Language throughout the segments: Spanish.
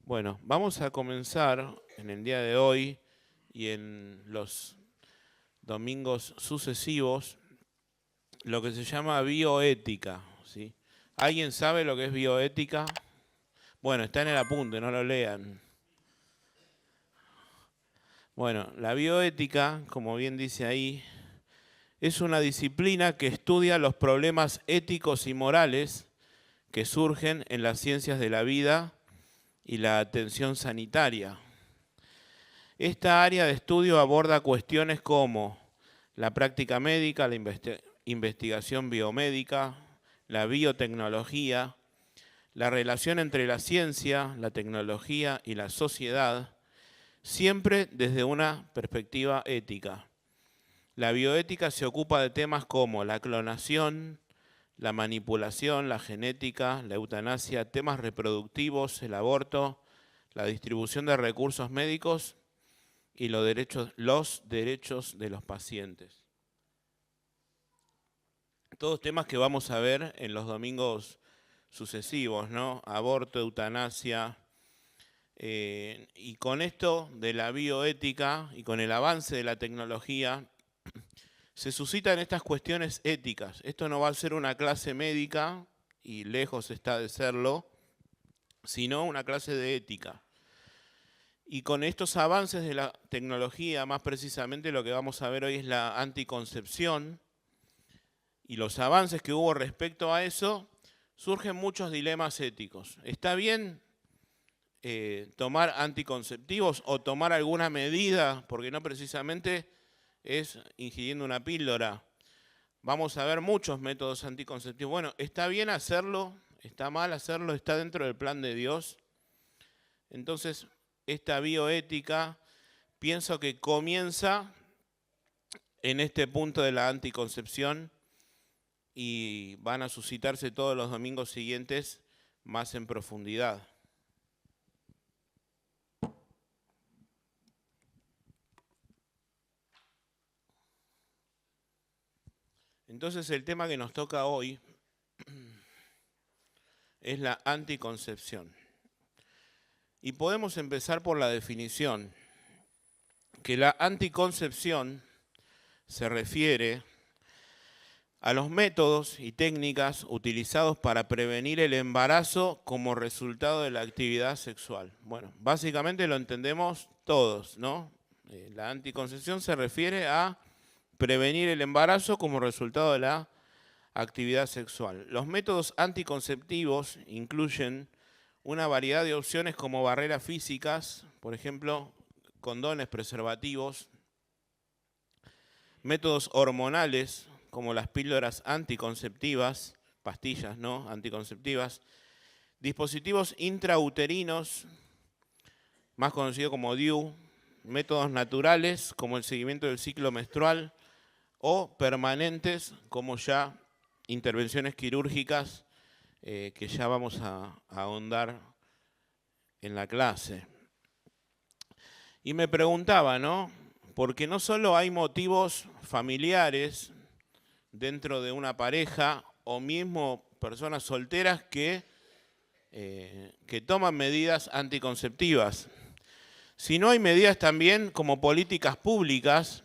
Bueno, vamos a comenzar en el día de hoy y en los domingos sucesivos lo que se llama bioética, ¿sí? ¿Alguien sabe lo que es bioética? Bueno, está en el apunte, no lo lean. Bueno, la bioética, como bien dice ahí, es una disciplina que estudia los problemas éticos y morales que surgen en las ciencias de la vida y la atención sanitaria. Esta área de estudio aborda cuestiones como la práctica médica, la investigación biomédica, la biotecnología, la relación entre la ciencia, la tecnología y la sociedad, siempre desde una perspectiva ética. La bioética se ocupa de temas como la clonación, la manipulación, la genética, la eutanasia, temas reproductivos, el aborto, la distribución de recursos médicos y los derechos de los pacientes. Todos temas que vamos a ver en los domingos sucesivos, ¿no? Aborto, eutanasia. Y con esto de la bioética y con el avance de la tecnología, se suscitan estas cuestiones éticas. Esto no va a ser una clase médica, y lejos está de serlo, sino una clase de ética. Y con estos avances de la tecnología, más precisamente lo que vamos a ver hoy es la anticoncepción, y los avances que hubo respecto a eso, surgen muchos dilemas éticos. ¿Está bien tomar anticonceptivos o tomar alguna medida, porque no precisamente es ingiriendo una píldora? Vamos a ver muchos métodos anticonceptivos. Bueno, ¿está bien hacerlo? ¿Está mal hacerlo? ¿Está dentro del plan de Dios? Entonces, esta bioética pienso que comienza en este punto de la anticoncepción y van a suscitarse todos los domingos siguientes más en profundidad. Entonces el tema que nos toca hoy es la anticoncepción. Y podemos empezar por la definición, que la anticoncepción se refiere a los métodos y técnicas utilizados para prevenir el embarazo como resultado de la actividad sexual. Bueno, básicamente lo entendemos todos, ¿no? La anticoncepción se refiere a prevenir el embarazo como resultado de la actividad sexual. Los métodos anticonceptivos incluyen una variedad de opciones como barreras físicas, por ejemplo, condones, preservativos, métodos hormonales como las píldoras anticonceptivas, pastillas, ¿no? Anticonceptivas, dispositivos intrauterinos, más conocido como DIU, métodos naturales como el seguimiento del ciclo menstrual o permanentes como ya intervenciones quirúrgicas que ya vamos a ahondar en la clase. Y me preguntaba, ¿no? Porque no solo hay motivos familiares dentro de una pareja o mismo personas solteras que toman medidas anticonceptivas, sino hay medidas también como políticas públicas,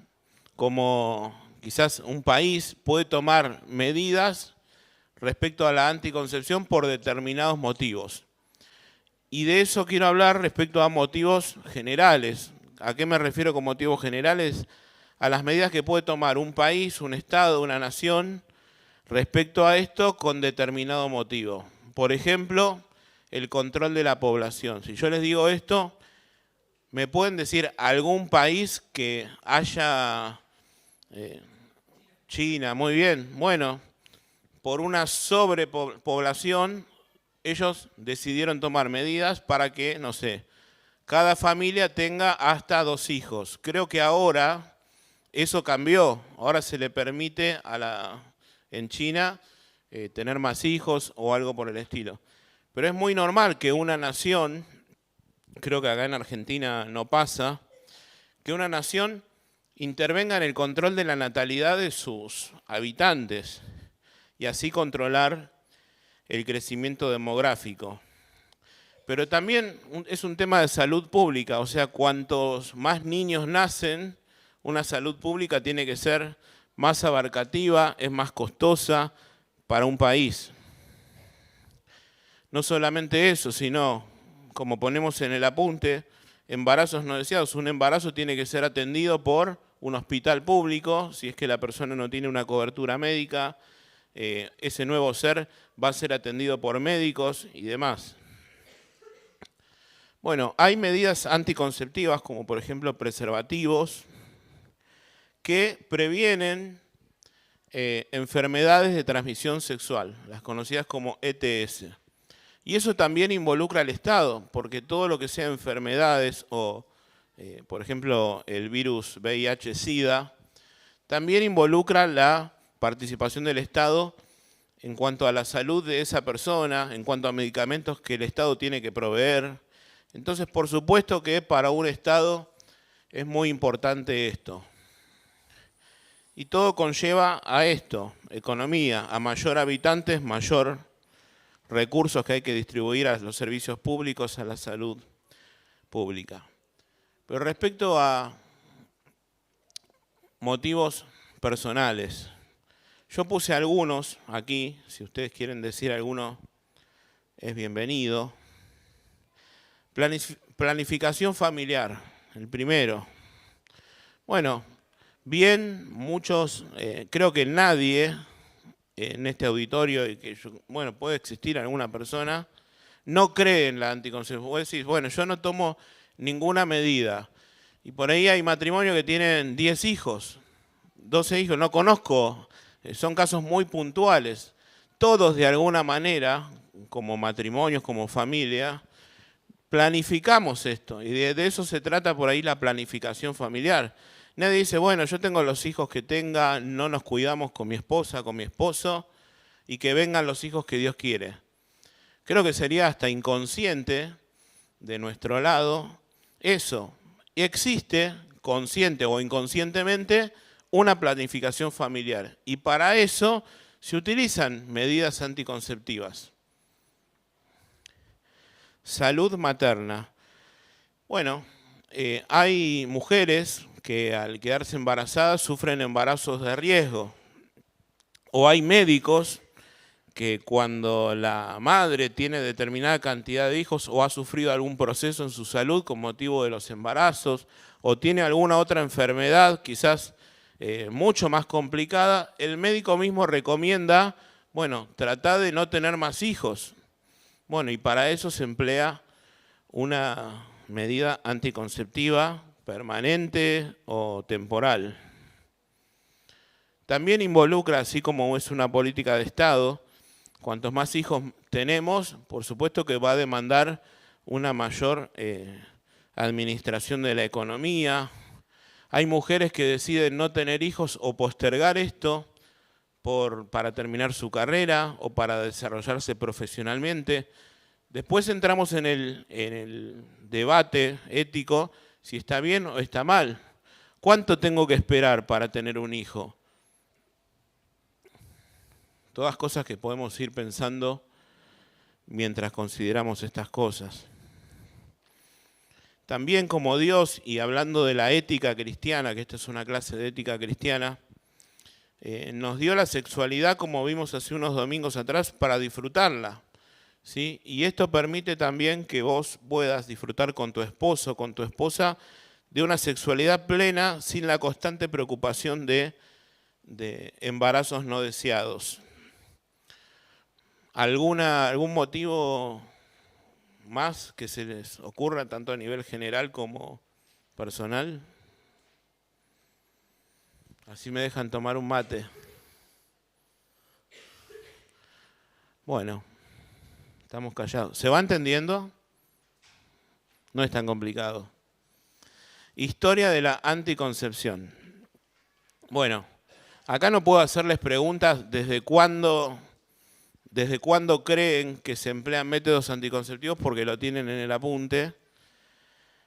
como quizás un país puede tomar medidas respecto a la anticoncepción por determinados motivos. Y de eso quiero hablar respecto a motivos generales. ¿A qué me refiero con motivos generales? A las medidas que puede tomar un país, un estado, una nación respecto a esto con determinado motivo. Por ejemplo, el control de la población. Si yo les digo esto, ¿me pueden decir algún país que haya... China, muy bien. Bueno, por una sobrepoblación, ellos decidieron tomar medidas para que, no sé, cada familia tenga hasta 2 hijos. Creo que ahora eso cambió. Ahora se le permite en China tener más hijos o algo por el estilo. Pero es muy normal que una nación, creo que acá en Argentina no pasa, que una nación intervenga en el control de la natalidad de sus habitantes y así controlar el crecimiento demográfico. Pero también es un tema de salud pública, o sea, cuantos más niños nacen, una salud pública tiene que ser más abarcativa, es más costosa para un país. No solamente eso, sino, como ponemos en el apunte, embarazos no deseados. Un embarazo tiene que ser atendido por un hospital público, si es que la persona no tiene una cobertura médica, ese nuevo ser va a ser atendido por médicos y demás. Bueno, hay medidas anticonceptivas, como por ejemplo preservativos, que previenen enfermedades de transmisión sexual, las conocidas como ETS. Y eso también involucra al Estado, porque todo lo que sea enfermedades o, por ejemplo, el virus VIH-Sida, también involucra la participación del Estado en cuanto a la salud de esa persona, en cuanto a medicamentos que el Estado tiene que proveer. Entonces, por supuesto que para un Estado es muy importante esto. Y todo conlleva a esto, economía, a mayor habitantes, mayor recursos que hay que distribuir a los servicios públicos, a la salud pública. Pero respecto a motivos personales, yo puse algunos aquí, si ustedes quieren decir alguno, es bienvenido. Planificación familiar, el primero. Bueno, bien, muchos, creo que nadie en este auditorio, y que bueno, puede existir alguna persona, no cree en la anticoncepción. Vos decís, bueno, yo no tomo ninguna medida. Y por ahí hay matrimonios que tienen 10 hijos, 12 hijos, no conozco, son casos muy puntuales. Todos de alguna manera, como matrimonios, como familia, planificamos esto. Y de eso se trata por ahí la planificación familiar. Nadie dice, bueno, yo tengo los hijos que tenga, no nos cuidamos con mi esposa, con mi esposo, y que vengan los hijos que Dios quiere. Creo que sería hasta inconsciente de nuestro lado eso. Y existe, consciente o inconscientemente, una planificación familiar. Y para eso se utilizan medidas anticonceptivas. Salud materna. Bueno, hay mujeres que al quedarse embarazadas sufren embarazos de riesgo. O hay médicos que cuando la madre tiene determinada cantidad de hijos o ha sufrido algún proceso en su salud con motivo de los embarazos o tiene alguna otra enfermedad quizás mucho más complicada, el médico mismo recomienda, bueno, trata de no tener más hijos. Bueno, y para eso se emplea una medida anticonceptiva permanente o temporal. También involucra, así como es una política de Estado, cuantos más hijos tenemos, por supuesto que va a demandar una mayor administración de la economía. Hay mujeres que deciden no tener hijos o postergar esto para terminar su carrera o para desarrollarse profesionalmente. Después entramos en el debate ético, si está bien o está mal. ¿Cuánto tengo que esperar para tener un hijo? Todas cosas que podemos ir pensando mientras consideramos estas cosas. También como Dios, y hablando de la ética cristiana, que esta es una clase de ética cristiana, nos dio la sexualidad, como vimos hace unos domingos atrás, para disfrutarla. ¿Sí? Y esto permite también que vos puedas disfrutar con tu esposo, con tu esposa, de una sexualidad plena sin la constante preocupación de embarazos no deseados. ¿Algún motivo más que se les ocurra tanto a nivel general como personal? Así me dejan tomar un mate. Bueno, estamos callados. ¿Se va entendiendo? No es tan complicado. Historia de la anticoncepción. Bueno, acá no puedo hacerles preguntas desde cuándo creen que se emplean métodos anticonceptivos porque lo tienen en el apunte.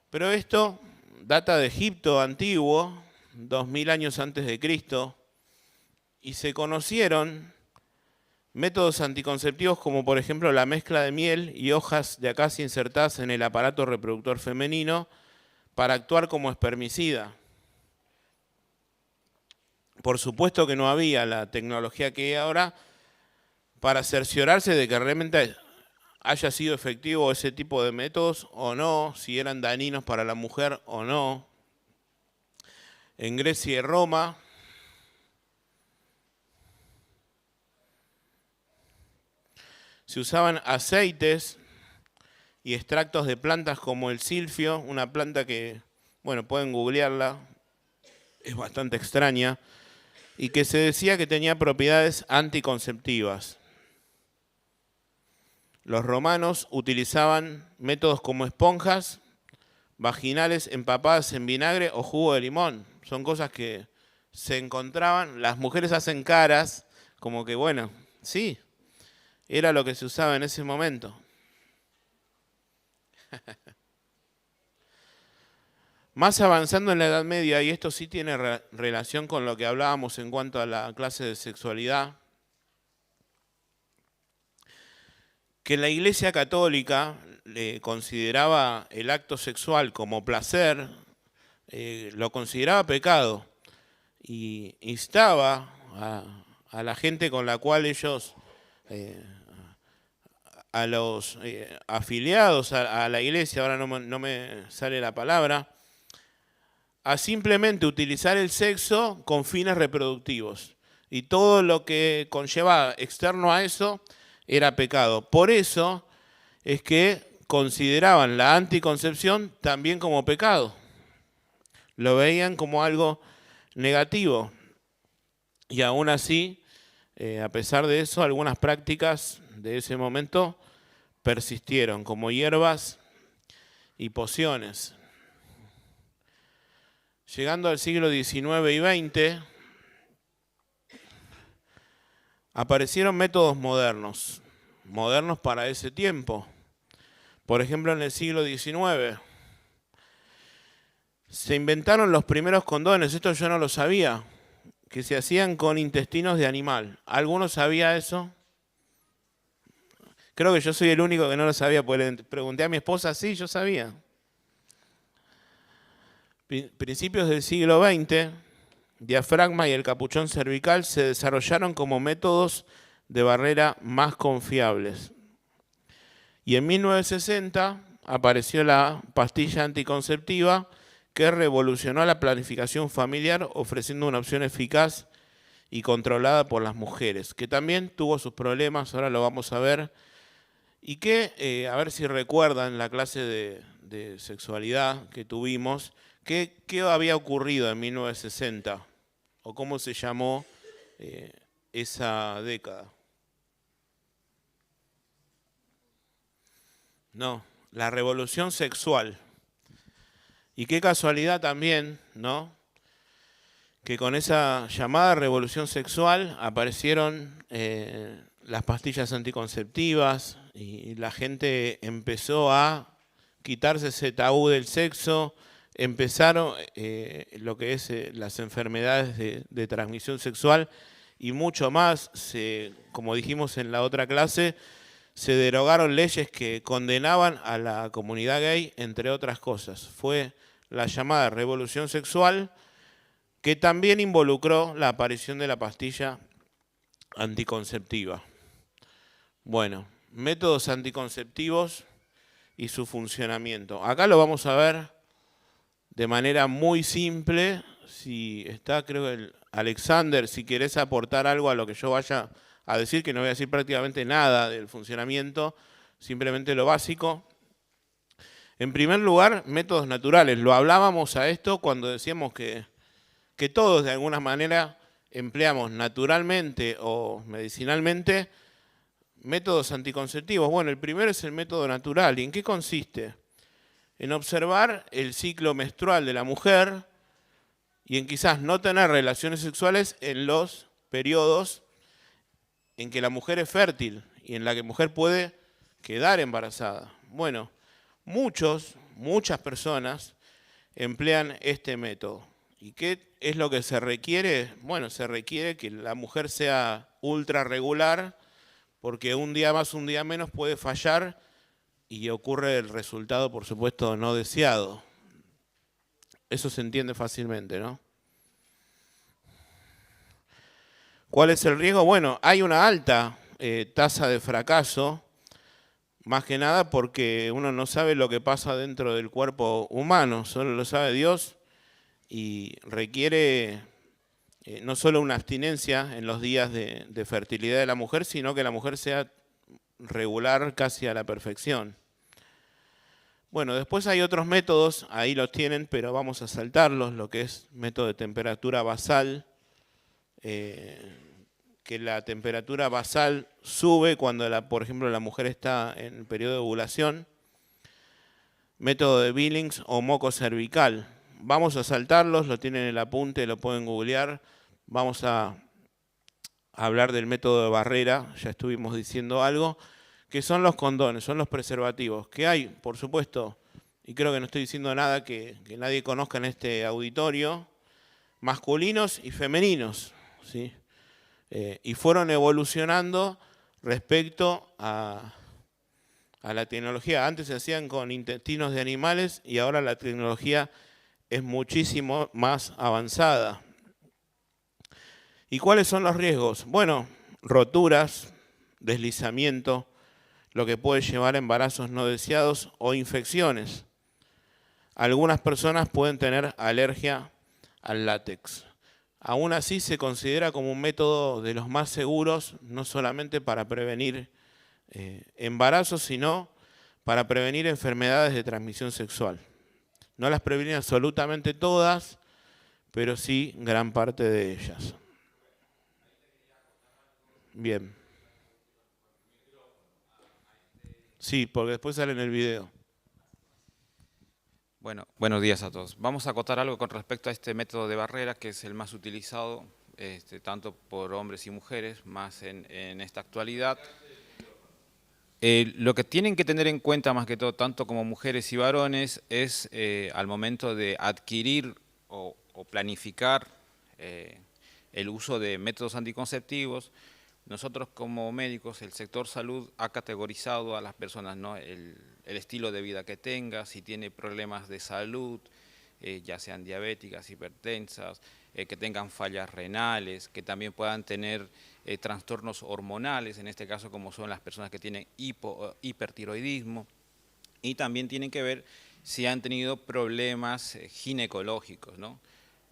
Pero esto data de Egipto antiguo, 2000 años antes de Cristo, y se conocieron Métodos anticonceptivos como por ejemplo la mezcla de miel y hojas de acacia insertadas en el aparato reproductor femenino para actuar como espermicida. Por supuesto que no había la tecnología que hay ahora para cerciorarse de que realmente haya sido efectivo ese tipo de métodos o no, si eran dañinos para la mujer o no. En Grecia y Roma se usaban aceites y extractos de plantas como el silfio, una planta que, bueno, pueden googlearla, es bastante extraña, y que se decía que tenía propiedades anticonceptivas. Los romanos utilizaban métodos como esponjas vaginales empapadas en vinagre o jugo de limón. Son cosas que se encontraban. Las mujeres hacen caras como que, bueno, sí, era lo que se usaba en ese momento. Más avanzando en la Edad Media, y esto sí tiene relación con lo que hablábamos en cuanto a la clase de sexualidad, que la Iglesia Católica le consideraba el acto sexual como placer, lo consideraba pecado y instaba a la gente con la cual ellos, a los afiliados a la Iglesia, ahora no me sale la palabra, a simplemente utilizar el sexo con fines reproductivos. Y todo lo que conllevaba externo a eso era pecado. Por eso es que consideraban la anticoncepción también como pecado. Lo veían como algo negativo. Y aún así, a pesar de eso, algunas prácticas de ese momento persistieron, como hierbas y pociones. Llegando al siglo XIX y XX, aparecieron métodos modernos para ese tiempo. Por ejemplo, en el siglo XIX se inventaron los primeros condones, esto yo no lo sabía, que se hacían con intestinos de animal. ¿Alguno sabía eso? Creo que yo soy el único que no lo sabía, porque le pregunté a mi esposa, sí, yo sabía. Principios del siglo XX, diafragma y el capuchón cervical se desarrollaron como métodos de barrera más confiables. Y en 1960 apareció la pastilla anticonceptiva que revolucionó la planificación familiar ofreciendo una opción eficaz y controlada por las mujeres, que también tuvo sus problemas, ahora lo vamos a ver, y que, a ver si recuerdan la clase de sexualidad que tuvimos, ¿qué había ocurrido en 1960? ¿O cómo se llamó esa década? No, la revolución sexual. Y qué casualidad también, ¿no? Que con esa llamada revolución sexual aparecieron las pastillas anticonceptivas y la gente empezó a quitarse ese tabú del sexo, empezaron lo que es las enfermedades de transmisión sexual y mucho más, como dijimos en la otra clase, se derogaron leyes que condenaban a la comunidad gay, entre otras cosas. Fue la llamada revolución sexual, que también involucró la aparición de la pastilla anticonceptiva. Bueno, métodos anticonceptivos y su funcionamiento. Acá lo vamos a ver de manera muy simple. Si está, creo que Alexander, si querés aportar algo a lo que yo vaya a decir, que no voy a decir prácticamente nada del funcionamiento, simplemente lo básico. En primer lugar, métodos naturales. Lo hablábamos a esto cuando decíamos que todos de alguna manera empleamos naturalmente o medicinalmente métodos anticonceptivos. Bueno, el primero es el método natural. ¿Y en qué consiste? En observar el ciclo menstrual de la mujer y en quizás no tener relaciones sexuales en los periodos en que la mujer es fértil y en la que la mujer puede quedar embarazada. Bueno, muchas personas emplean este método. ¿Y qué es lo que se requiere? Bueno, se requiere que la mujer sea ultra regular porque un día más, un día menos puede fallar y ocurre el resultado, por supuesto, no deseado. Eso se entiende fácilmente, ¿no? ¿Cuál es el riesgo? Bueno, hay una alta tasa de fracaso, más que nada porque uno no sabe lo que pasa dentro del cuerpo humano, solo lo sabe Dios y requiere no solo una abstinencia en los días de fertilidad de la mujer, sino que la mujer sea regular casi a la perfección. Bueno, después hay otros métodos, ahí los tienen, pero vamos a saltarlos, lo que es método de temperatura basal, que la temperatura basal sube cuando, por ejemplo, la mujer está en el periodo de ovulación. Método de Billings o moco cervical. Vamos a saltarlos, lo tienen en el apunte, lo pueden googlear. Vamos a hablar del método de barrera, ya estuvimos diciendo algo, que son los condones, son los preservativos, que hay, por supuesto, y creo que no estoy diciendo nada que nadie conozca en este auditorio, masculinos y femeninos, ¿sí? Y fueron evolucionando respecto a la tecnología. Antes se hacían con intestinos de animales y ahora la tecnología es muchísimo más avanzada. ¿Y cuáles son los riesgos? Bueno, roturas, deslizamiento, lo que puede llevar a embarazos no deseados o infecciones. Algunas personas pueden tener alergia al látex. Aún así se considera como un método de los más seguros, no solamente para prevenir embarazos, sino para prevenir enfermedades de transmisión sexual. No las previene absolutamente todas, pero sí gran parte de ellas. Bien. Sí, porque después sale en el video. Bueno, buenos días a todos. Vamos a acotar algo con respecto a este método de barrera, que es el más utilizado tanto por hombres y mujeres, más en esta actualidad. Lo que tienen que tener en cuenta más que todo, tanto como mujeres y varones, es al momento de adquirir o planificar el uso de métodos anticonceptivos. Nosotros como médicos, el sector salud ha categorizado a las personas, ¿no? El estilo de vida que tenga, si tiene problemas de salud, ya sean diabéticas, hipertensas, que tengan fallas renales, que también puedan tener trastornos hormonales, en este caso como son las personas que tienen hipertiroidismo, y también tienen que ver si han tenido problemas ginecológicos, ¿no?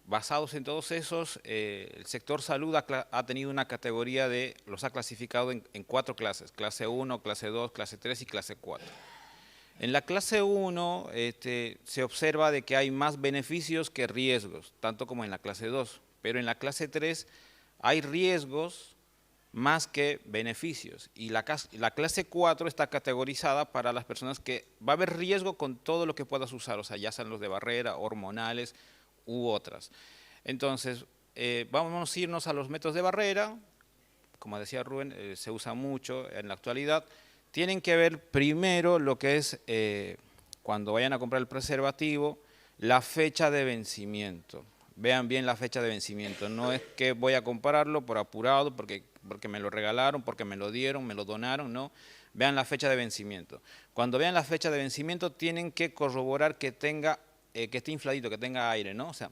Basados en todos esos, el sector salud ha tenido una categoría los ha clasificado en 4 clases, clase 1, clase 2, clase 3 y clase 4. En la clase 1 se observa de que hay más beneficios que riesgos, tanto como en la clase 2, pero en la clase 3 hay riesgos más que beneficios, y la clase 4 está categorizada para las personas que va a haber riesgo con todo lo que puedas usar, o sea, ya sean los de barrera, hormonales u otras. Entonces, vamos a irnos a los métodos de barrera, como decía Rubén, se usa mucho en la actualidad. Tienen que ver primero lo que es, cuando vayan a comprar el preservativo, la fecha de vencimiento. Vean bien la fecha de vencimiento, no es que voy a comprarlo por apurado, porque me lo regalaron, porque me lo dieron, me lo donaron, no. Vean la fecha de vencimiento. Cuando vean la fecha de vencimiento tienen que corroborar que esté infladito, que tenga aire, ¿no? O sea,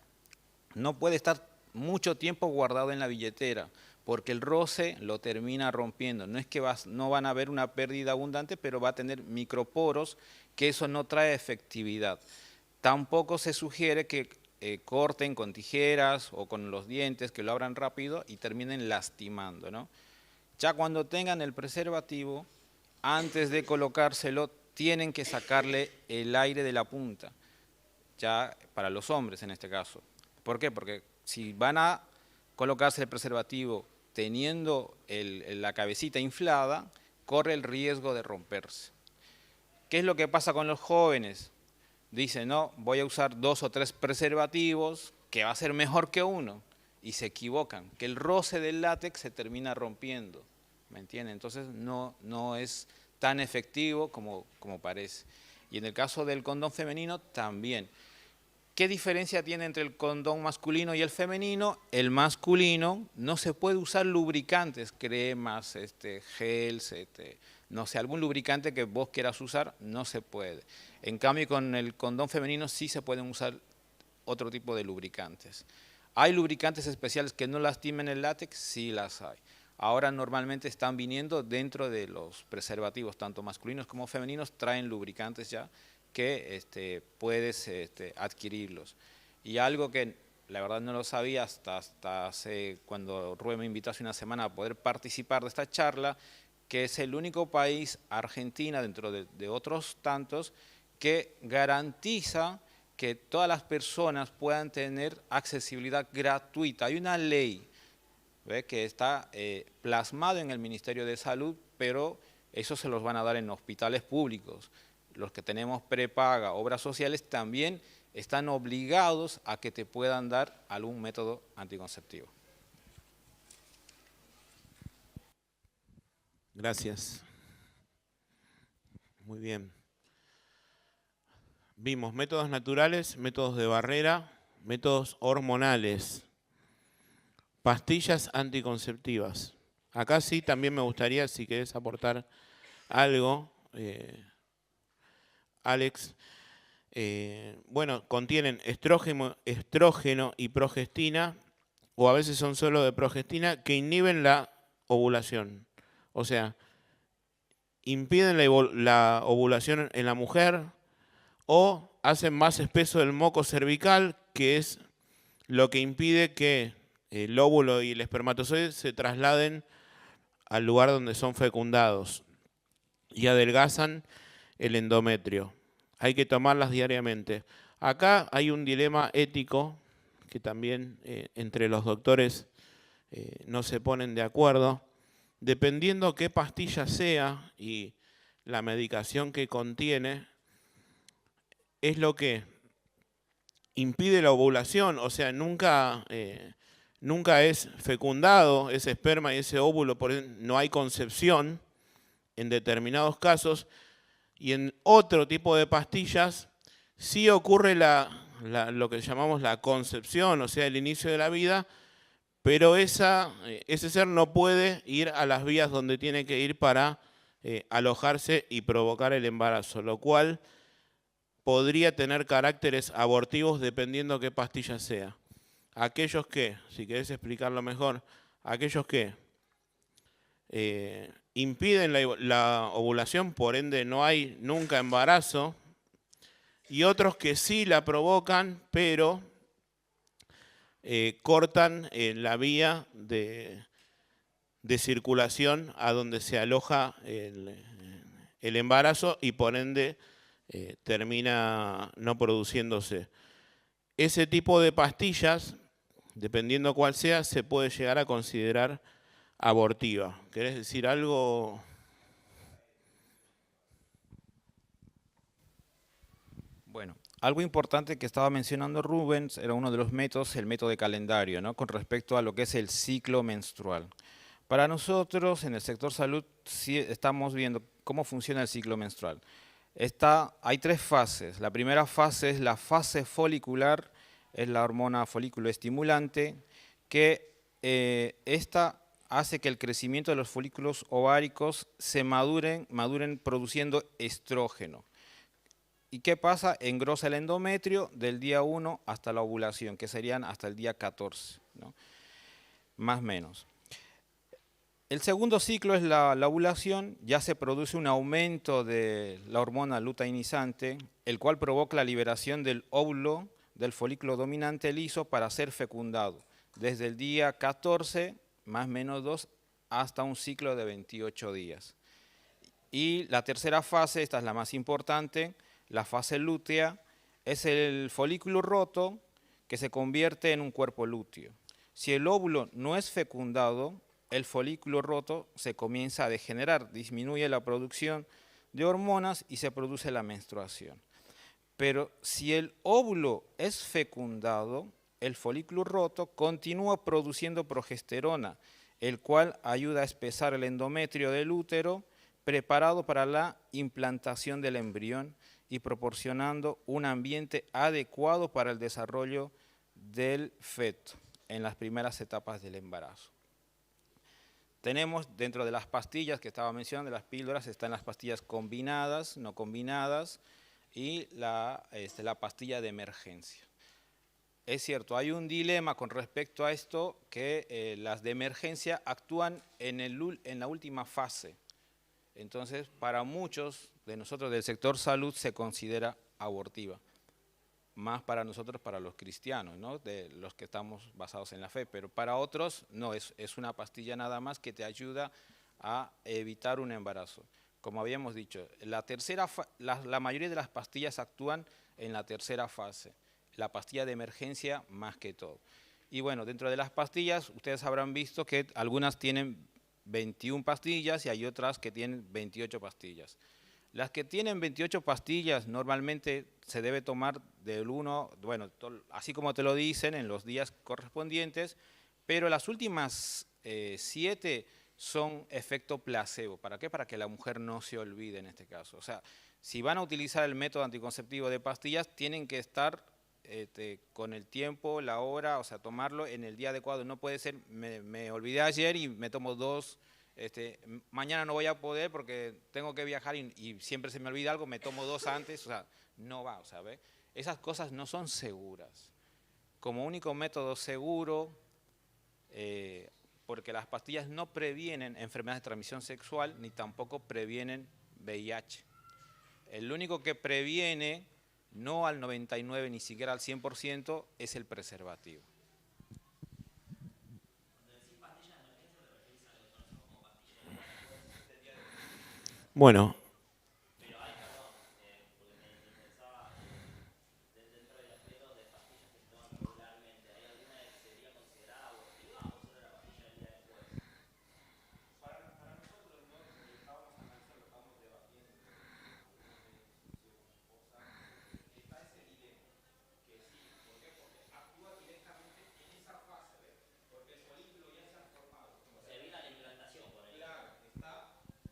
no puede estar mucho tiempo guardado en la billetera, porque el roce lo termina rompiendo. No es que no van a haber una pérdida abundante, pero va a tener microporos, que eso no trae efectividad. Tampoco se sugiere que corten con tijeras o con los dientes, que lo abran rápido y terminen lastimando, ¿no? Ya cuando tengan el preservativo, antes de colocárselo, tienen que sacarle el aire de la punta, ya para los hombres en este caso. ¿Por qué? Porque si van a colocarse el preservativo teniendo la cabecita inflada, corre el riesgo de romperse. ¿Qué es lo que pasa con los jóvenes? Dicen, no, voy a usar 2 o 3 preservativos, que va a ser mejor que uno, y se equivocan, que el roce del látex se termina rompiendo, ¿me entienden? Entonces no es tan efectivo como parece. Y en el caso del condón femenino también. ¿Qué diferencia tiene entre el condón masculino y el femenino? El masculino no se puede usar lubricantes, cremas, gels, no sé, algún lubricante que vos quieras usar, no se puede. En cambio, con el condón femenino sí se pueden usar otro tipo de lubricantes. ¿Hay lubricantes especiales que no lastimen el látex? Sí las hay. Ahora normalmente están viniendo dentro de los preservativos, tanto masculinos como femeninos, traen lubricantes ya que puedes adquirirlos. Y algo que la verdad no lo sabía hasta hace, cuando Rubén me invitó hace una semana a poder participar de esta charla, que es el único país, Argentina, dentro de otros tantos, que garantiza que todas las personas puedan tener accesibilidad gratuita. Hay una ley, ¿ve?, que está plasmado en el Ministerio de Salud, pero eso se los van a dar en hospitales públicos. Los que tenemos prepaga, obras sociales, también están obligados a que te puedan dar algún método anticonceptivo. Gracias. Muy bien. Vimos métodos naturales, métodos de barrera, métodos hormonales, pastillas anticonceptivas. Acá sí también me gustaría, si querés aportar algo, Alex. Bueno, contienen estrógeno y progestina, o a veces son solo de progestina, que inhiben la ovulación. O sea, impiden la ovulación en la mujer, o hacen más espeso el moco cervical, que es lo que impide que el óvulo y el espermatozoide se trasladen al lugar donde son fecundados, y adelgazan el endometrio. Hay que tomarlas diariamente. Acá hay un dilema ético que también entre los doctores no se ponen de acuerdo. Dependiendo qué pastilla sea y la medicación que contiene, es lo que impide la ovulación, o sea, nunca es fecundado ese esperma y ese óvulo, por ende no hay concepción en determinados casos, y en otro tipo de pastillas sí ocurre lo que llamamos la concepción, o sea, el inicio de la vida, pero ese ser no puede ir a las vías donde tiene que ir para alojarse y provocar el embarazo, lo cual podría tener caracteres abortivos dependiendo qué pastilla sea. Aquellos que, si querés explicarlo mejor, aquellos que impiden la ovulación, por ende no hay nunca embarazo, y otros que sí la provocan, pero cortan la vía de circulación a donde se aloja el embarazo y por ende termina no produciéndose. Ese tipo de pastillas, dependiendo cuál sea, se puede llegar a considerar abortiva. ¿Querés decir algo? Bueno, algo importante que estaba mencionando Rubens era uno de los métodos, el método de calendario, ¿no?, con respecto a lo que es el ciclo menstrual. Para nosotros, en el sector salud, sí estamos viendo cómo funciona el ciclo menstrual. Hay tres fases. La primera fase es la fase folicular, es la hormona folículo estimulante, que esta hace que el crecimiento de los folículos ováricos se maduren produciendo estrógeno. ¿Y qué pasa? Engrosa el endometrio del día 1 hasta la ovulación, que serían hasta el día 14, ¿no?, más o menos. El segundo ciclo es la ovulación, ya se produce un aumento de la hormona luteinizante, el cual provoca la liberación del óvulo del folículo dominante liso para ser fecundado, desde el día 14, más o menos 2, hasta un ciclo de 28 días. Y la tercera fase, esta es la más importante, la fase lútea, es el folículo roto que se convierte en un cuerpo lúteo. Si el óvulo no es fecundado, el folículo roto se comienza a degenerar, disminuye la producción de hormonas y se produce la menstruación. Pero si el óvulo es fecundado, el folículo roto continúa produciendo progesterona, el cual ayuda a espesar el endometrio del útero, preparado para la implantación del embrión y proporcionando un ambiente adecuado para el desarrollo del feto en las primeras etapas del embarazo. Tenemos dentro de las pastillas que estaba mencionando, de las píldoras, están las pastillas combinadas, no combinadas, y la pastilla de emergencia. Es cierto, hay un dilema con respecto a esto, que las de emergencia actúan en la última fase. Entonces, para muchos de nosotros del sector salud se considera abortiva. Más para nosotros, para los cristianos, ¿no? De los que estamos basados en la fe, pero para otros no, es una pastilla nada más que te ayuda a evitar un embarazo. Como habíamos dicho, la mayoría de las pastillas actúan en la tercera fase, la pastilla de emergencia más que todo. Y bueno, dentro de las pastillas, ustedes habrán visto que algunas tienen 21 pastillas y hay otras que tienen 28 pastillas. Las que tienen 28 pastillas normalmente se debe tomar del 1, bueno, así como te lo dicen, en los días correspondientes, pero las últimas 7 son efecto placebo. ¿Para qué? Para que la mujer no se olvide en este caso. O sea, si van a utilizar el método anticonceptivo de pastillas, tienen que estar con el tiempo, la hora, o sea, tomarlo en el día adecuado. No puede ser, me olvidé ayer y me tomo 2. Mañana no voy a poder porque tengo que viajar y siempre se me olvida algo, me tomo 2 antes, o sea, no va, ¿sabes? Esas cosas no son seguras. Como único método seguro, porque las pastillas no previenen enfermedades de transmisión sexual ni tampoco previenen VIH. El único que previene, no al 99 ni siquiera al 100%, es el preservativo. Bueno.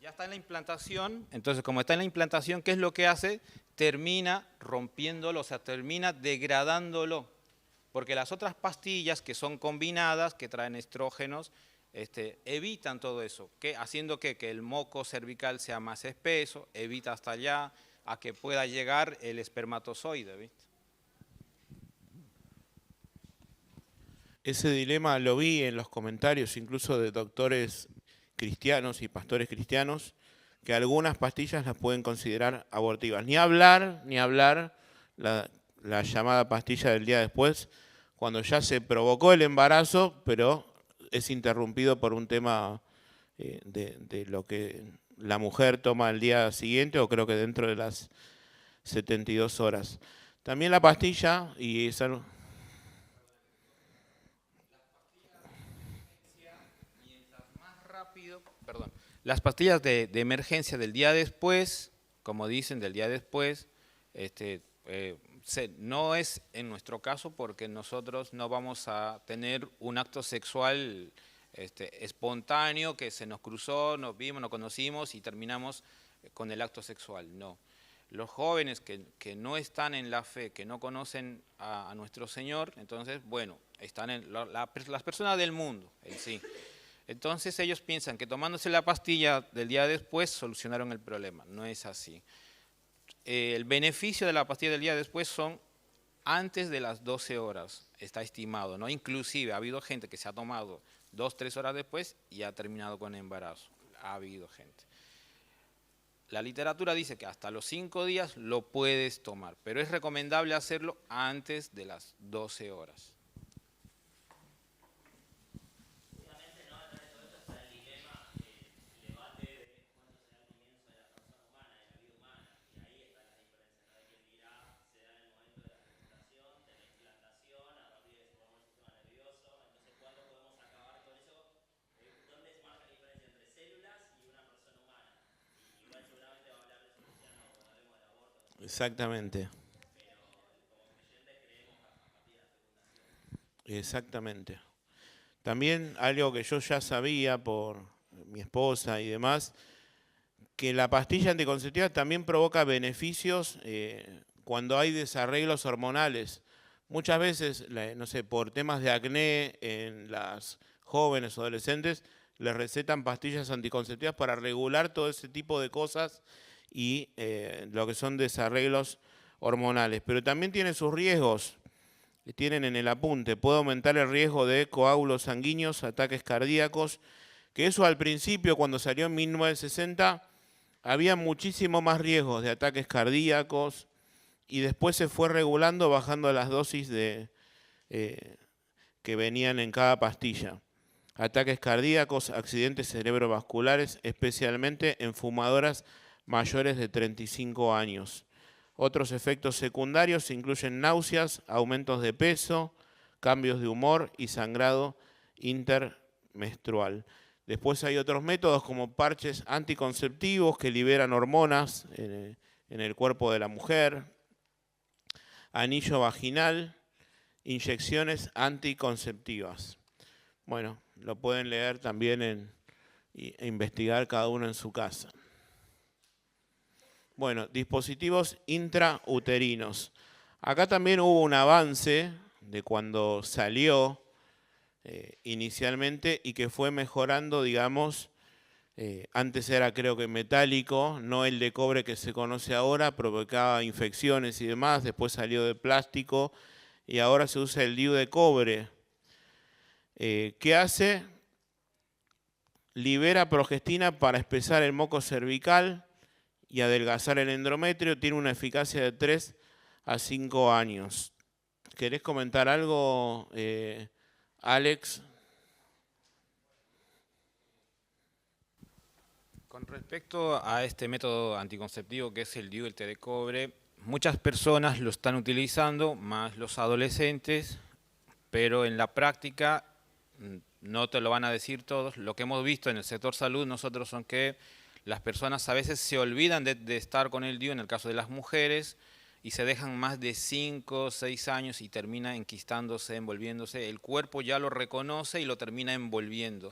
Ya está en la implantación, entonces como está en la implantación, ¿qué es lo que hace? Termina rompiéndolo, o sea, termina degradándolo. Porque las otras pastillas que son combinadas, que traen estrógenos, evitan todo eso, haciendo que el moco cervical sea más espeso, evita hasta allá a que pueda llegar el espermatozoide, ¿viste? Ese dilema lo vi en los comentarios incluso de doctores cristianos y pastores cristianos, que algunas pastillas las pueden considerar abortivas. Ni hablar la llamada pastilla del día después, cuando ya se provocó el embarazo, pero es interrumpido por un tema de lo que la mujer toma el día siguiente, o creo que dentro de las 72 horas. También la pastilla, y es algo... Las pastillas de emergencia del día después, como dicen, del día después, no es en nuestro caso porque nosotros no vamos a tener un acto sexual espontáneo que se nos cruzó, nos vimos, nos conocimos y terminamos con el acto sexual, no. Los jóvenes que no están en la fe, que no conocen a nuestro Señor, entonces, bueno, están en las personas del mundo en sí. Entonces ellos piensan que tomándose la pastilla del día después solucionaron el problema. No es así. El beneficio de la pastilla del día después son antes de las 12 horas, está estimado, ¿no? Inclusive ha habido gente que se ha tomado 2, 3 horas después y ha terminado con embarazo. Ha habido gente. La literatura dice que hasta los 5 días lo puedes tomar, pero es recomendable hacerlo antes de las 12 horas. Exactamente. Exactamente. También algo que yo ya sabía por mi esposa y demás, que la pastilla anticonceptiva también provoca beneficios cuando hay desarreglos hormonales. Muchas veces, no sé, por temas de acné en las jóvenes o adolescentes, les recetan pastillas anticonceptivas para regular todo ese tipo de cosas y lo que son desarreglos hormonales. Pero también tiene sus riesgos, que tienen en el apunte. Puede aumentar el riesgo de coágulos sanguíneos, ataques cardíacos, que eso al principio, cuando salió en 1960, había muchísimo más riesgos de ataques cardíacos y después se fue regulando bajando las dosis que venían en cada pastilla. Ataques cardíacos, accidentes cerebrovasculares, especialmente en fumadoras mayores de 35 años. Otros efectos secundarios incluyen náuseas, aumentos de peso, cambios de humor y sangrado intermenstrual. Después hay otros métodos como parches anticonceptivos que liberan hormonas en el cuerpo de la mujer, anillo vaginal, inyecciones anticonceptivas. Bueno, lo pueden leer también e investigar cada uno en su casa. Bueno, dispositivos intrauterinos. Acá también hubo un avance de cuando salió inicialmente y que fue mejorando, digamos, antes era creo que metálico, no el de cobre que se conoce ahora, provocaba infecciones y demás, después salió de plástico y ahora se usa el DIU de cobre. ¿Qué hace? Libera progestina para espesar el moco cervical y adelgazar el endometrio, tiene una eficacia de 3 a 5 años. ¿Querés comentar algo, Alex? Con respecto a este método anticonceptivo que es el DIU, el té de cobre, muchas personas lo están utilizando, más los adolescentes, pero en la práctica no te lo van a decir todos. Lo que hemos visto en el sector salud nosotros son que las personas a veces se olvidan de estar con el DIU, en el caso de las mujeres, y se dejan más de 5 o 6 años y termina enquistándose, envolviéndose. El cuerpo ya lo reconoce y lo termina envolviendo.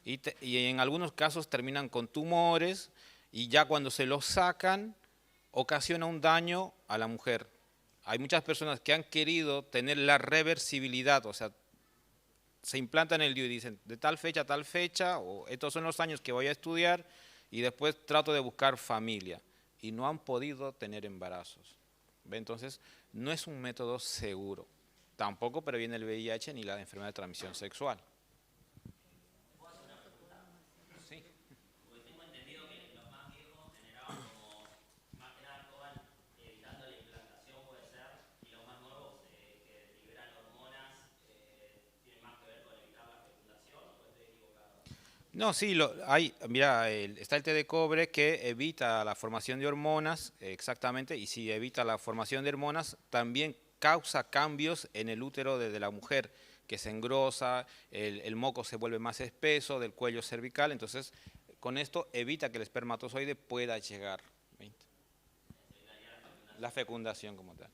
Y en algunos casos terminan con tumores y ya cuando se los sacan ocasiona un daño a la mujer. Hay muchas personas que han querido tener la reversibilidad, o sea, se implantan el DIU y dicen de tal fecha a tal fecha, o estos son los años que voy a estudiar y después trato de buscar familia. Y no han podido tener embarazos. ¿Ve? Entonces, no es un método seguro. Tampoco previene el VIH ni la enfermedad de transmisión sexual. Sí. Porque tengo entendido que los más viejos generaban como, más que nada, toman evitando la implantación, puede ser, y los más nuevos que liberan hormonas, tienen más que ver con evitar la fecundación, o estoy equivocado. No, sí, mira, está el té de cobre que evita la formación de hormonas, exactamente, y si evita la formación de hormonas, también causa cambios en el útero de la mujer, que se engrosa, el moco se vuelve más espeso del cuello cervical, entonces con esto evita que el espermatozoide pueda llegar. ¿Viste? La fecundación como tal.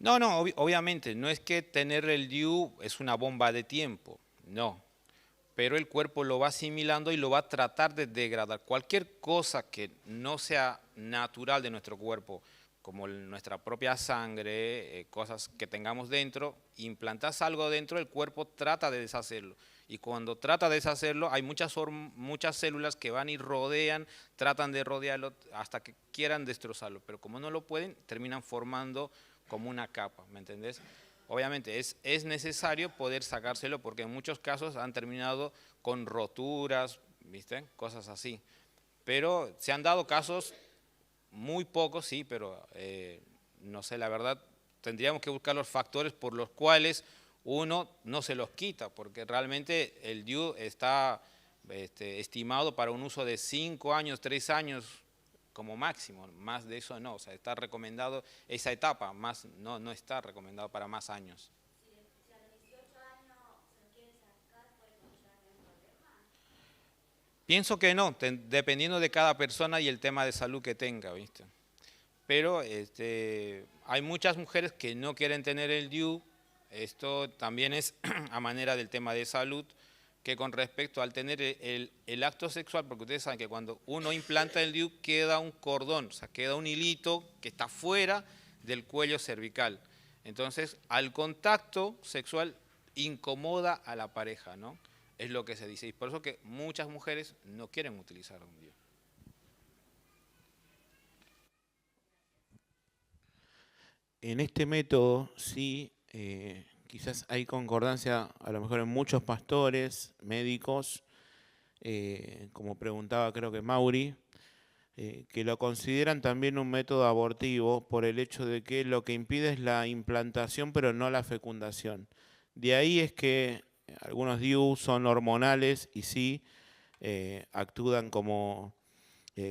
No, no, obviamente, no es que tener el DIU es una bomba de tiempo, no, pero el cuerpo lo va asimilando y lo va a tratar de degradar. Cualquier cosa que no sea natural de nuestro cuerpo, como nuestra propia sangre, cosas que tengamos dentro, implantas algo dentro, el cuerpo trata de deshacerlo. Y cuando trata de deshacerlo, hay muchas células que van y rodean, tratan de rodearlo hasta que quieran destrozarlo, pero como no lo pueden, terminan formando como una capa, ¿me entendés? Obviamente es necesario poder sacárselo porque en muchos casos han terminado con roturas, ¿viste? Cosas así. Pero se han dado casos, muy pocos, sí, pero no sé, la verdad, tendríamos que buscar los factores por los cuales uno no se los quita, porque realmente el DIU está estimado para un uso de 5 años, 3 años, como máximo, más de eso no, o sea, está recomendado esa etapa, más no está recomendado para más años. Si a los 18 años se lo quiere sacar, ¿puede conllevar algún problema? Pienso que no, dependiendo de cada persona y el tema de salud que tenga, ¿viste? pero hay muchas mujeres que no quieren tener el DIU. Esto también es a manera del tema de salud, que con respecto al tener el acto sexual, porque ustedes saben que cuando uno implanta el DIU queda un cordón, o sea, queda un hilito que está fuera del cuello cervical. Entonces, al contacto sexual incomoda a la pareja, ¿no? Es lo que se dice. Y por eso que muchas mujeres no quieren utilizar un DIU. En este método sí, quizás hay concordancia a lo mejor en muchos pastores, médicos, como preguntaba creo que Mauri, que lo consideran también un método abortivo por el hecho de que lo que impide es la implantación pero no la fecundación. De ahí es que algunos DIU son hormonales y sí actúan como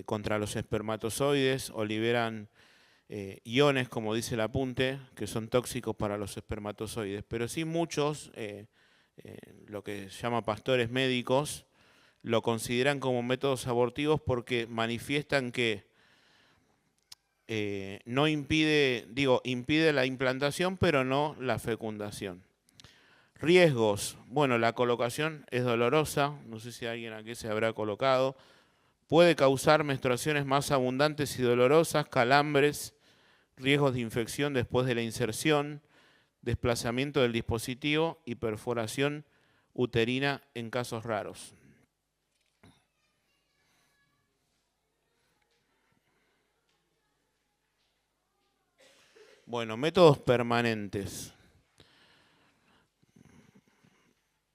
contra los espermatozoides o liberan iones, como dice el apunte, que son tóxicos para los espermatozoides. Pero sí muchos, lo que se llama pastores médicos, lo consideran como métodos abortivos porque manifiestan que no impide, impide la implantación, pero no la fecundación. Riesgos. Bueno, la colocación es dolorosa, no sé si alguien aquí se habrá colocado. Puede causar menstruaciones más abundantes y dolorosas, calambres, riesgos de infección después de la inserción, desplazamiento del dispositivo y perforación uterina en casos raros. Bueno, métodos permanentes.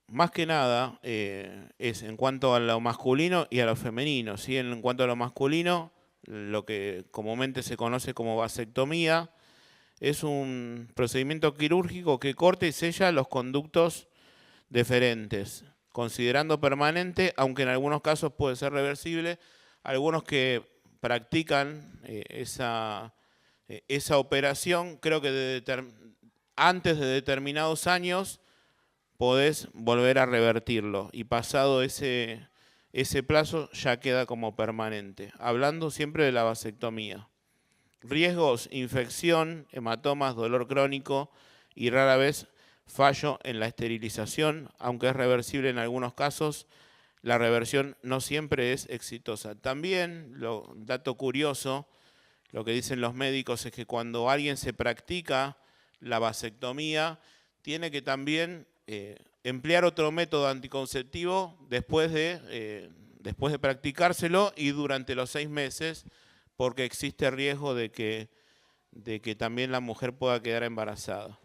Más que nada es en cuanto a lo masculino y a lo femenino. ¿Sí? En cuanto a lo masculino, lo que comúnmente se conoce como vasectomía, es un procedimiento quirúrgico que corta y sella los conductos deferentes, considerando permanente, aunque en algunos casos puede ser reversible. Algunos que practican esa operación, creo que antes de determinados años podés volver a revertirlo y pasado ese plazo ya queda como permanente. Hablando siempre de la vasectomía. Riesgos, infección, hematomas, dolor crónico y rara vez fallo en la esterilización, aunque es reversible en algunos casos, la reversión no siempre es exitosa. También, dato curioso, lo que dicen los médicos es que cuando alguien se practica la vasectomía, tiene que también emplear otro método anticonceptivo después de practicárselo y durante los 6 meses, porque existe riesgo de que también la mujer pueda quedar embarazada.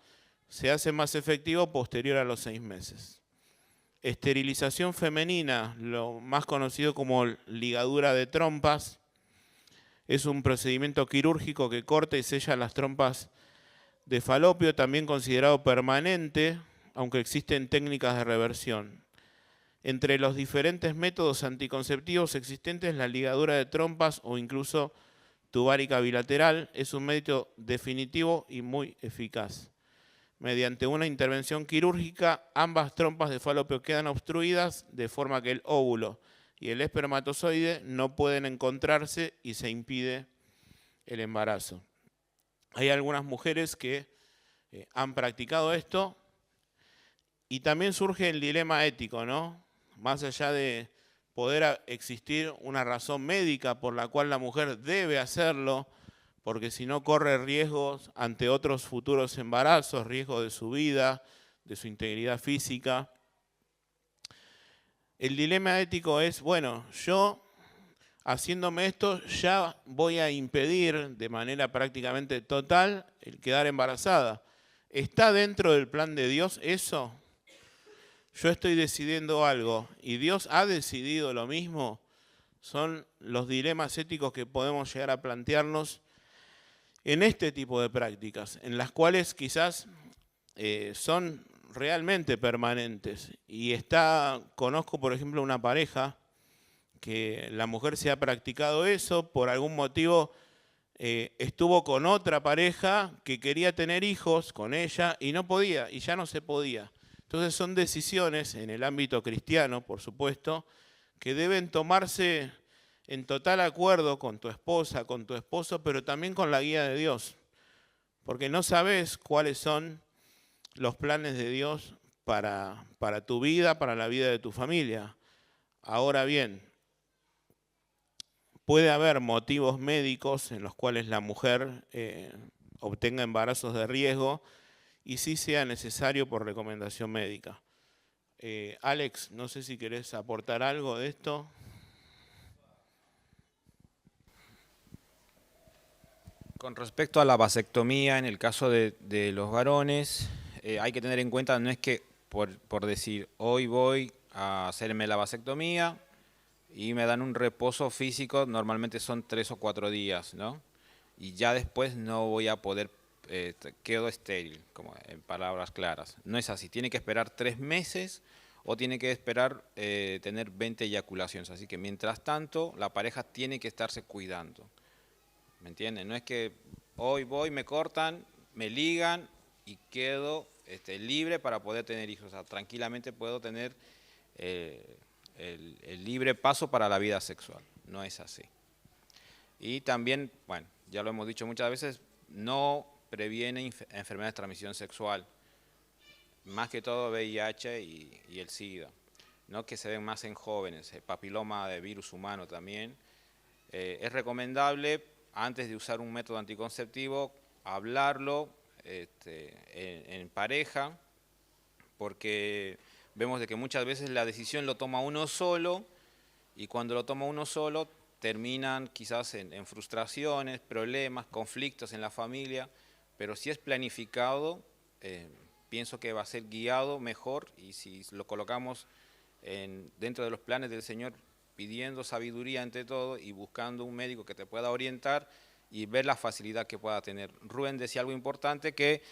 Se hace más efectivo posterior a los 6 meses. Esterilización femenina, lo más conocido como ligadura de trompas, es un procedimiento quirúrgico que corta y sella las trompas de falopio, también considerado permanente, aunque existen técnicas de reversión. Entre los diferentes métodos anticonceptivos existentes, la ligadura de trompas o incluso tubárica bilateral es un método definitivo y muy eficaz. Mediante una intervención quirúrgica, ambas trompas de falopio quedan obstruidas de forma que el óvulo y el espermatozoide no pueden encontrarse y se impide el embarazo. Hay algunas mujeres que han practicado esto y también surge el dilema ético, ¿no? Más allá de poder existir una razón médica por la cual la mujer debe hacerlo, porque si no corre riesgos ante otros futuros embarazos, riesgo de su vida, de su integridad física. El dilema ético es, bueno, yo haciéndome esto ya voy a impedir de manera prácticamente total el quedar embarazada. ¿Está dentro del plan de Dios eso? Yo estoy decidiendo algo y Dios ha decidido lo mismo. Son los dilemas éticos que podemos llegar a plantearnos en este tipo de prácticas, en las cuales quizás son realmente permanentes. Y conozco por ejemplo una pareja que la mujer se ha practicado eso, por algún motivo estuvo con otra pareja que quería tener hijos con ella y no podía, y ya no se podía. Entonces son decisiones en el ámbito cristiano, por supuesto, que deben tomarse en total acuerdo con tu esposa, con tu esposo, pero también con la guía de Dios. Porque no sabes cuáles son los planes de Dios para tu vida, para la vida de tu familia. Ahora bien, puede haber motivos médicos en los cuales la mujer obtenga embarazos de riesgo y sí sea necesario por recomendación médica. Alex, no sé si querés aportar algo de esto. Con respecto a la vasectomía, en el caso de los varones, hay que tener en cuenta, no es que por decir, hoy voy a hacerme la vasectomía y me dan un reposo físico, normalmente son 3 o 4 días, ¿no? Y ya después no voy a poder, quedo estéril, como en palabras claras. No es así, tiene que esperar 3 meses o tiene que esperar tener 20 eyaculaciones. Así que mientras tanto, la pareja tiene que estarse cuidando. ¿Me entienden? No es que hoy voy, me cortan, me ligan y quedo libre para poder tener hijos. O sea, tranquilamente puedo tener el libre paso para la vida sexual. No es así. Y también, bueno, ya lo hemos dicho muchas veces, no previene enfermedades de transmisión sexual. Más que todo VIH y el SIDA, ¿no? Que se ven más en jóvenes, el papiloma de virus humano también. Es recomendable, antes de usar un método anticonceptivo, hablarlo en pareja, porque vemos de que muchas veces la decisión lo toma uno solo, y cuando lo toma uno solo terminan quizás en frustraciones, problemas, conflictos en la familia, pero si es planificado, pienso que va a ser guiado mejor, y si lo colocamos dentro de los planes del Señor, pidiendo sabiduría ante todo y buscando un médico que te pueda orientar y ver la facilidad que pueda tener. Rubén decía algo importante, que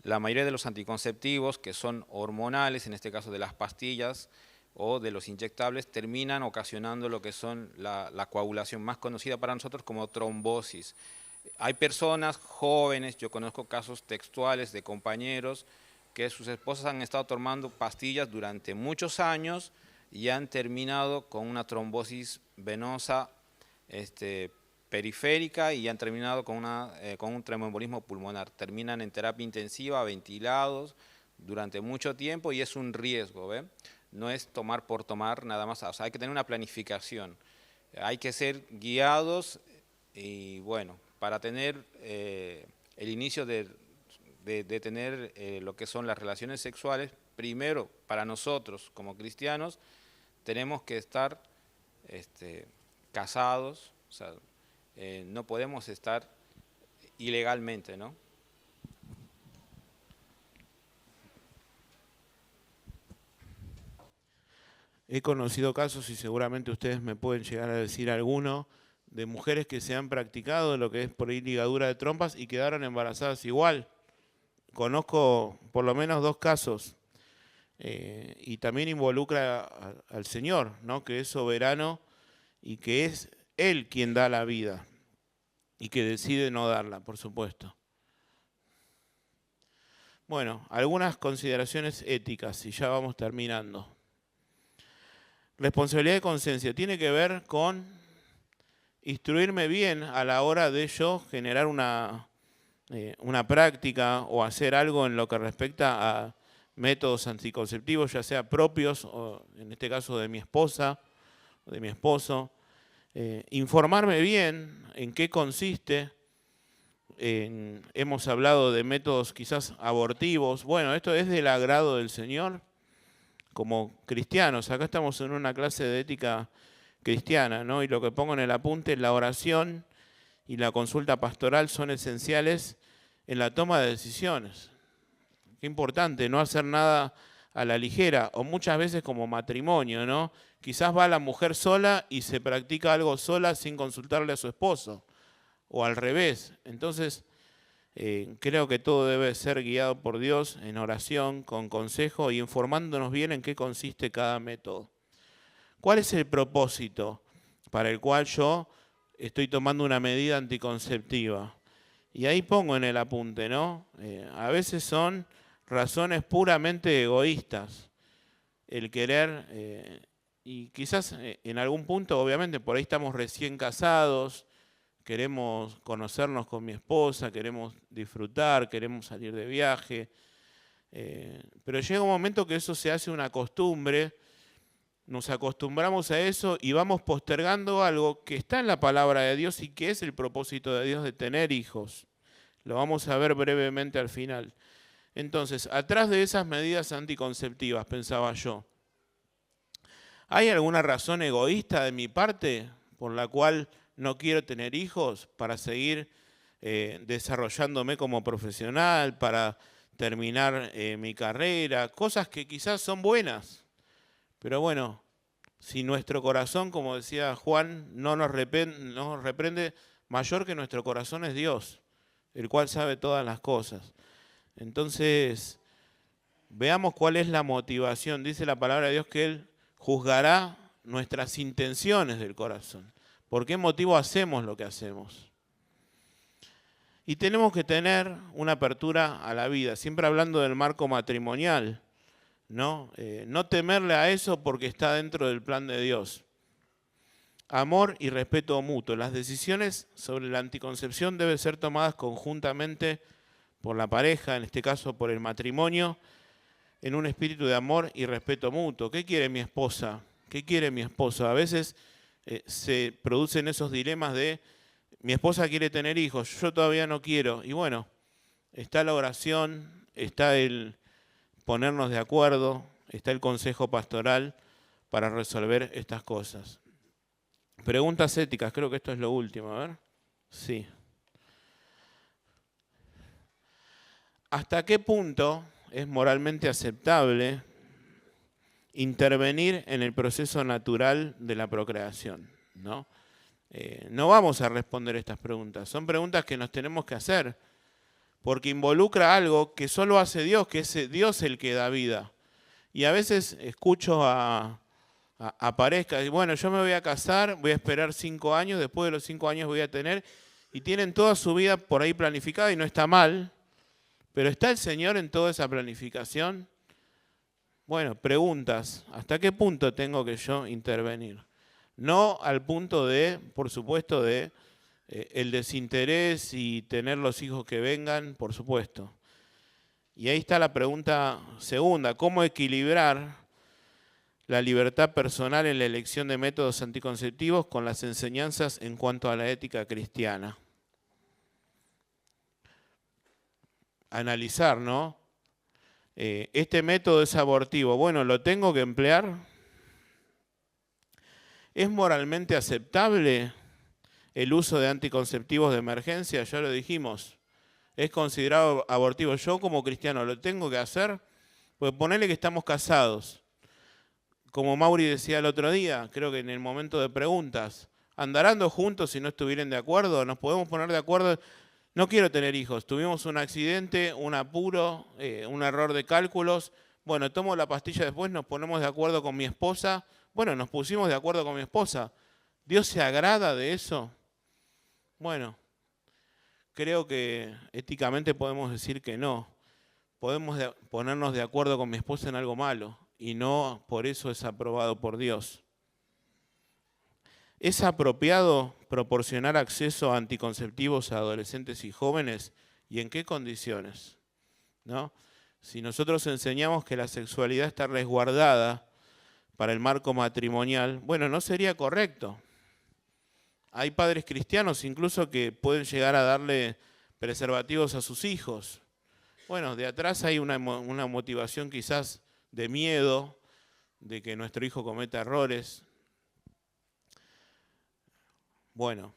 la mayoría de los anticonceptivos que son hormonales, en este caso de las pastillas o de los inyectables, terminan ocasionando lo que son la coagulación más conocida para nosotros como trombosis. Hay personas jóvenes, yo conozco casos textuales de compañeros que sus esposas han estado tomando pastillas durante muchos años y han terminado con una trombosis venosa periférica y han terminado con un tromboembolismo pulmonar. Terminan en terapia intensiva, ventilados durante mucho tiempo, y es un riesgo, ¿ve? No es tomar por tomar nada más, o sea, hay que tener una planificación, hay que ser guiados y bueno, para tener el inicio de tener lo que son las relaciones sexuales, primero para nosotros como cristianos tenemos que estar casados, o sea, no podemos estar ilegalmente, ¿no? He conocido casos, y seguramente ustedes me pueden llegar a decir alguno, de mujeres que se han practicado lo que es por ahí ligadura de trompas y quedaron embarazadas igual. Conozco por lo menos 2 casos. Y también involucra al Señor, ¿no? Que es soberano y que es Él quien da la vida y que decide no darla, por supuesto. Bueno, algunas consideraciones éticas y ya vamos terminando. Responsabilidad de conciencia tiene que ver con instruirme bien a la hora de yo generar una práctica o hacer algo en lo que respecta a métodos anticonceptivos, ya sea propios o en este caso de mi esposa o de mi esposo. Informarme bien en qué consiste. Hemos hablado de métodos quizás abortivos. Bueno, esto es del agrado del Señor como cristianos. Acá estamos en una clase de ética cristiana, ¿no? Y lo que pongo en el apunte, la oración y la consulta pastoral son esenciales en la toma de decisiones. Qué importante, no hacer nada a la ligera, o muchas veces como matrimonio, ¿no? Quizás va la mujer sola y se practica algo sola sin consultarle a su esposo, o al revés. Entonces, creo que todo debe ser guiado por Dios en oración, con consejo y informándonos bien en qué consiste cada método. ¿Cuál es el propósito para el cual yo estoy tomando una medida anticonceptiva? Y ahí pongo en el apunte, ¿no? A veces son razones puramente egoístas. El querer Y quizás en algún punto, obviamente, por ahí estamos recién casados, queremos conocernos con mi esposa, queremos disfrutar, queremos salir de viaje, pero llega un momento que eso se hace una costumbre, nos acostumbramos a eso y vamos postergando algo que está en la palabra de Dios y que es el propósito de Dios de tener hijos. Lo vamos a ver brevemente al final. Entonces, atrás de esas medidas anticonceptivas, pensaba yo, ¿hay alguna razón egoísta de mi parte por la cual no quiero tener hijos para seguir desarrollándome como profesional, para terminar mi carrera? Cosas que quizás son buenas, pero bueno, si nuestro corazón, como decía Juan, no nos reprende, mayor que nuestro corazón es Dios, el cual sabe todas las cosas. Entonces, veamos cuál es la motivación. Dice la palabra de Dios que Él juzgará nuestras intenciones del corazón. ¿Por qué motivo hacemos lo que hacemos? Y tenemos que tener una apertura a la vida, siempre hablando del marco matrimonial, ¿no? No temerle a eso porque está dentro del plan de Dios. Amor y respeto mutuo. Las decisiones sobre la anticoncepción deben ser tomadas conjuntamente por la pareja, en este caso por el matrimonio, en un espíritu de amor y respeto mutuo. ¿Qué quiere mi esposa? ¿Qué quiere mi esposo? A veces se producen esos dilemas de mi esposa quiere tener hijos, yo todavía no quiero. Y bueno, está la oración, está el ponernos de acuerdo, está el consejo pastoral para resolver estas cosas. Preguntas éticas, creo que esto es lo último, a ver. Sí. ¿Hasta qué punto es moralmente aceptable intervenir en el proceso natural de la procreación? ¿No? No vamos a responder estas preguntas, son preguntas que nos tenemos que hacer, porque involucra algo que solo hace Dios, que es Dios el que da vida. Y a veces escucho a parejas, y bueno, yo me voy a casar, voy a esperar 5 años, después de los 5 años voy a tener, y tienen toda su vida por ahí planificada y no está mal, pero ¿está el Señor en toda esa planificación? Bueno, preguntas, ¿hasta qué punto tengo que yo intervenir? No al punto de, por supuesto, de el desinterés y tener los hijos que vengan, por supuesto. Y ahí está la pregunta segunda, ¿cómo equilibrar la libertad personal en la elección de métodos anticonceptivos con las enseñanzas en cuanto a la ética cristiana? Analizar, ¿no? Este método es abortivo, bueno, ¿lo tengo que emplear? ¿Es moralmente aceptable el uso de anticonceptivos de emergencia? Ya lo dijimos, es considerado abortivo. Yo como cristiano lo tengo que hacer, pues ponerle que estamos casados. Como Mauri decía el otro día, creo que en el momento de preguntas, ¿andarán juntos si no estuvieran de acuerdo? ¿Nos podemos poner de acuerdo? No quiero tener hijos, tuvimos un accidente, un apuro, un error de cálculos. Bueno, tomo la pastilla después, nos ponemos de acuerdo con mi esposa. Bueno, nos pusimos de acuerdo con mi esposa. ¿Dios se agrada de eso? Bueno, creo que éticamente podemos decir que no. Podemos ponernos de acuerdo con mi esposa en algo malo y no por eso es aprobado por Dios. ¿Es apropiado proporcionar acceso a anticonceptivos a adolescentes y jóvenes? ¿Y en qué condiciones? ¿No? Si nosotros enseñamos que la sexualidad está resguardada para el marco matrimonial, bueno, no sería correcto. Hay padres cristianos incluso que pueden llegar a darle preservativos a sus hijos. Bueno, de atrás hay una motivación quizás de miedo, de que nuestro hijo cometa errores. Bueno,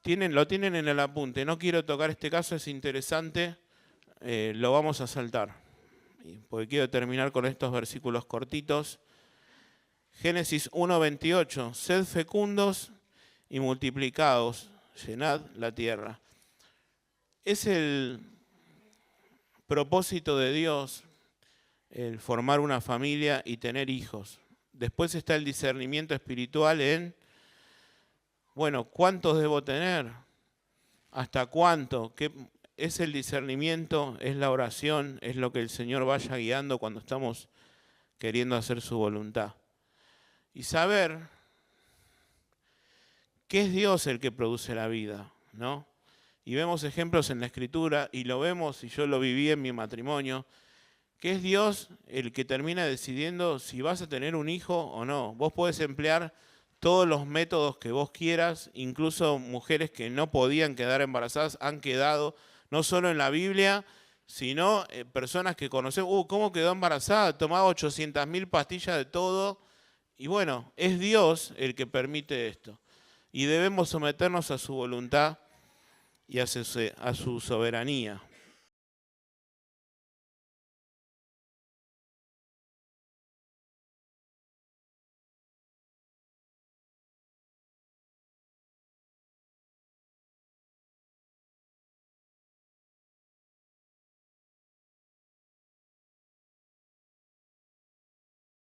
lo tienen en el apunte. No quiero tocar este caso, es interesante, lo vamos a saltar. Porque quiero terminar con estos versículos cortitos. Génesis 1:28, sed fecundos y multiplicaos, llenad la tierra. Es el propósito de Dios el formar una familia y tener hijos. Después está el discernimiento espiritual en, bueno, ¿cuántos debo tener? ¿Hasta cuánto? es el discernimiento, es la oración, es lo que el Señor vaya guiando cuando estamos queriendo hacer su voluntad. Y saber que es Dios el que produce la vida, ¿no? Y vemos ejemplos en la Escritura, y lo vemos, y yo lo viví en mi matrimonio, que es Dios el que termina decidiendo si vas a tener un hijo o no. Vos podés emplear todos los métodos que vos quieras, incluso mujeres que no podían quedar embarazadas han quedado, no solo en la Biblia, sino personas que conocemos, ¿cómo quedó embarazada? Tomaba 800.000 pastillas de todo, y bueno, es Dios el que permite esto. Y debemos someternos a su voluntad y a su soberanía.